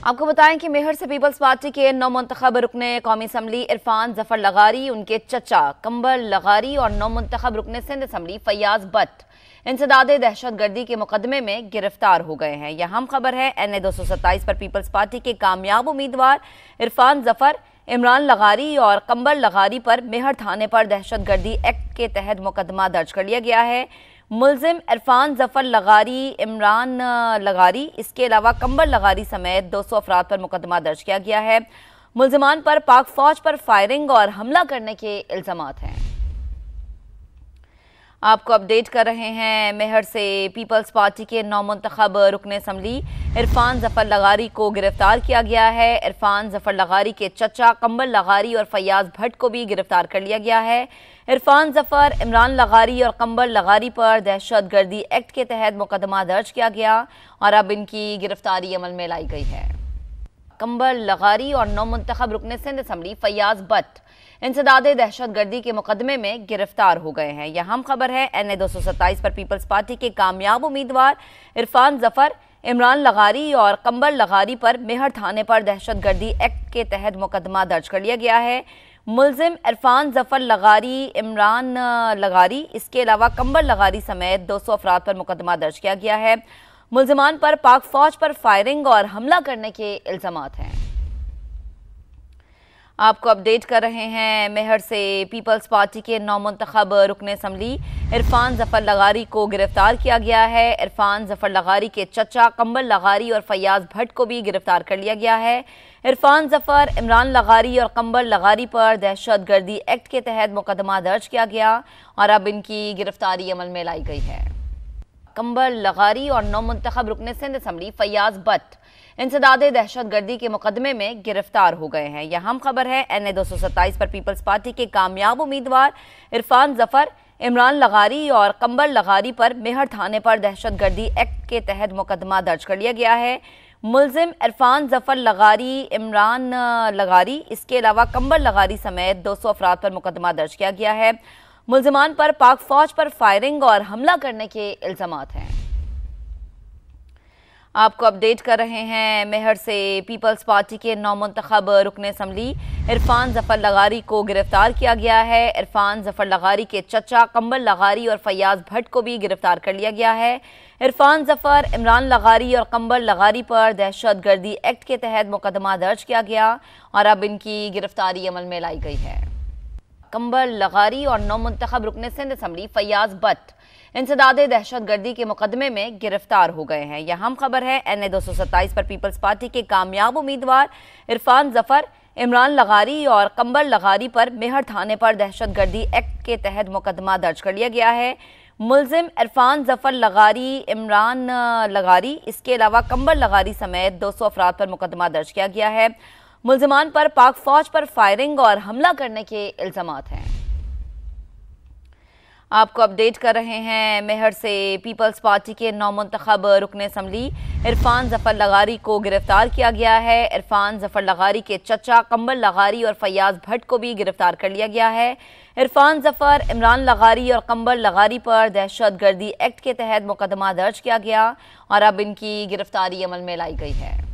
आपको बताएं कि मेहर से पीपल्स पार्टी के नौमुंतखब रुकने कौमी असम्बली इरफान जफर लगारी, उनके चचा कंबर लगारी और नौमुंतखब रुकने सिंध असम्बली फैयाज भट्ट इंसदाद दहशतगर्दी के मुकदमे में गिरफ्तार हो गए हैं। यह अहम खबर है। NA 227 पर पीपल्स पार्टी के कामयाब उम्मीदवार इरफान जफर, इमरान लगारी और कंबर लगारी पर मेहर थाने पर दहशतगर्दी एक्ट के तहत मुकदमा दर्ज कर लिया गया है। मुलजिम इरफान जफर लगारी, इमरान लगारी, इसके अलावा कंबर लगारी समेत 200 अफराद पर मुकदमा दर्ज किया गया है। मुलजिमान पर पाक फौज पर फायरिंग और हमला करने के इल्जामात हैं। आपको अपडेट कर रहे हैं। मेहर से पीपल्स पार्टी के नौमुंतखब रुकने असम्बली इरफान जफर लगारी को गिरफ्तार किया गया है। इरफान जफर लगारी के चचा कंबर लगारी और फैयाज भट्ट को भी गिरफ्तार कर लिया गया है। इरफान जफर, इमरान लगारी और कंबर लगारी पर दहशतगर्दी एक्ट के तहत मुकदमा दर्ज किया गया और अब इनकी गिरफ्तारी अमल में लाई गई है। कंबर लगारी और नौमुंतखब रुकने सिंध असम्बली फैयाज भट्ट इंसदाद दहशतगर्दी के मुकदमे में गिरफ्तार हो गए हैं। यह अहम खबर है। NA 227 पर पीपल्स पार्टी के कामयाब उम्मीदवार इरफान जफर, इमरान लगारी और कंबर लगारी पर मेहर थाने पर दहशतगर्दी एक्ट के तहत मुकदमा दर्ज कर लिया गया है। मुलजिम इरफान जफर लगारी, इमरान लगारी, इसके अलावा कंबर लगारी समेत 200 अफराद पर मुकदमा दर्ज किया गया है। मुलजिमान पर पाक फौज पर फायरिंग और हमला करने के इल्जामात हैं। आपको अपडेट कर रहे हैं। मेहर से पीपल्स पार्टी के नौमुंतखब रुकने असम्बली इरफान जफर लगारी को गिरफ्तार किया गया है। इरफान जफर लगारी के चचा कंबर लगारी और फैयाज भट्ट को भी गिरफ्तार कर लिया गया है। इरफान जफर, इमरान लगारी और कंबर लगारी पर दहशतगर्दी एक्ट के तहत मुकदमा दर्ज किया गया और अब इनकी गिरफ्तारी अमल में लाई गई है। कंबर लगारी और नौमुंतखब रुकने सिंध असम्बली फैयाज भट्ट इंसदाद दहशतगर्दी के मुकदमे में गिरफ्तार हो गए हैं। यह अहम खबर है। NA 227 पर पीपल्स पार्टी के कामयाब उम्मीदवार इरफान जफर, इमरान लगारी और कंबर लगारी पर मेहर थाने पर दहशतगर्दी एक्ट के तहत मुकदमा दर्ज कर लिया गया है। मुलजिम इरफान जफर लगारी, इमरान लगारी, इसके अलावा कंबर लगारी समेत 200 अफराद पर मुकदमा दर्ज किया गया है। मुलजिमान पर पाक फौज पर फायरिंग और हमला करने के इल्जामात हैं। आपको अपडेट कर रहे हैं। मेहर से पीपल्स पार्टी के नौमुंतखब रुकने असम्बली इरफान जफर लगारी को गिरफ्तार किया गया है। इरफान जफर लगारी के चचा कंबर लगारी और फैयाज भट्ट को भी गिरफ्तार कर लिया गया है। इरफान जफर, इमरान लगारी और कंबर लगारी पर दहशतगर्दी एक्ट के तहत मुकदमा दर्ज किया गया और अब इनकी गिरफ्तारी अमल में लाई गई है। कंबर लगारी और नौमुंतखब रुकने सिंध असम्बली फैयाज भट्ट इंसदाद दहशतगर्दी के मुकदमे में गिरफ्तार हो गए हैं। यह अहम खबर है। NA 227 पर पीपल्स पार्टी के कामयाब उम्मीदवार इरफान जफर, इमरान लगारी और कंबर लगारी पर मेहर थाने पर दहशतगर्दी एक्ट के तहत मुकदमा दर्ज कर लिया गया है। मुलजिम इरफान जफर लगारी, इमरान लगारी, इसके अलावा कंबर लगारी समेत 200 अफराद पर मुकदमा दर्ज किया गया है। मुलजिमान पर पाक फौज पर फायरिंग और हमला करने के इल्जामात हैं। आपको अपडेट कर रहे हैं। मेहर से पीपल्स पार्टी के नौमुंतखब रुकने असम्बली इरफान जफर लगारी को गिरफ्तार किया गया है। इरफान जफर लगारी के चचा कंबर लगारी और फैयाज भट्ट को भी गिरफ्तार कर लिया गया है। इरफान जफर, इमरान लगारी और कंबर लगारी पर दहशतगर्दी एक्ट के तहत मुकदमा दर्ज किया गया और अब इनकी गिरफ्तारी अमल में लाई गई है।